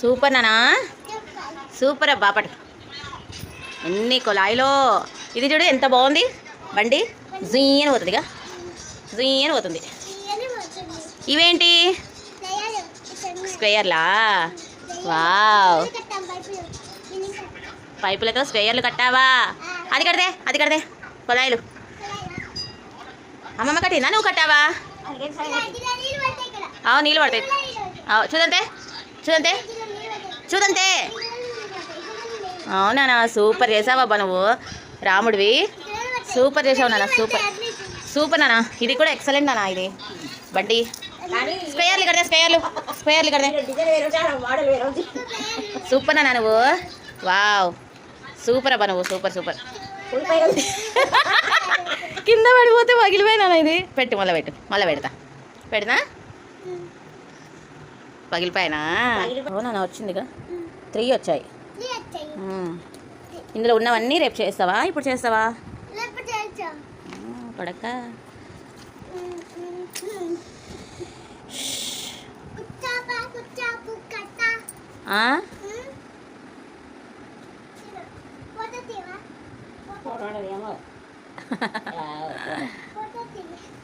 Super నానా, super అబ్బా. పట్టు ఎన్ని కొలాయిలో. ఇది చూడు ఎంత బాగుంది బండి. జీని పోతుందిగా, జీని పోతుంది. ఇవేంటి స్క్వేర్లా? వావ్, పైపులతో స్క్వేర్లు కట్టావా? అది కడదే, అది కడదే కొలాయిలు. అమ్మమ్మ కట్టిందా, నువ్వు కట్టావా? నీళ్ళు పడతాయి. చూడంతే, చూడంతే, చూడంతే. అవునా, సూపర్ చేసావబ్బా నువ్వు, రాముడివి. సూపర్ చేసావు నాన్న, సూపర్ సూపర్ నాన్న. ఇది కూడా ఎక్సలెంట్ నాన్న, ఇది బండి. స్క్వేర్లు కడదే, స్క్వేర్లు కడదే. సూపర్ నాన్న నువ్వు, వావ్ సూపర్ అబ్బా నువ్వు, సూపర్ సూపర్. కింద పడిపోతే పగిలిపోయినా ఇది. పెట్టు, మళ్ళీ పెట్టు, మళ్ళీ పెడతా. పగిలిపోయినా? అవునా, వచ్చిందిగా 3 వచ్చాయి. ఇందులో ఉన్నవన్నీ రేపు చేస్తావా, ఇప్పుడు చేస్తావా? కొడక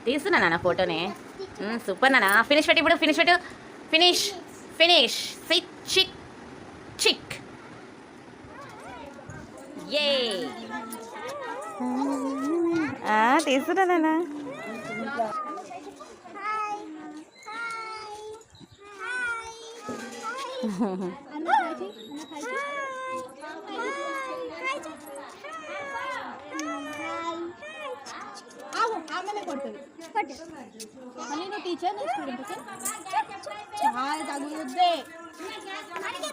తీస్తున్నా నాన్న ఫోటోని. సూపర్ నాన్న. ఫినిష్ పెట్టి, ఇప్పుడు ఫినిష్ పెట్టు. ఫినిష్ ఫినిష్ చిక్ చిక్. ఏ తీస్తున్నా నాన్న. నువ్వు టీచర్, నువ్వు స్టూడెంట్. చాలా తగులుద్దే. అంటే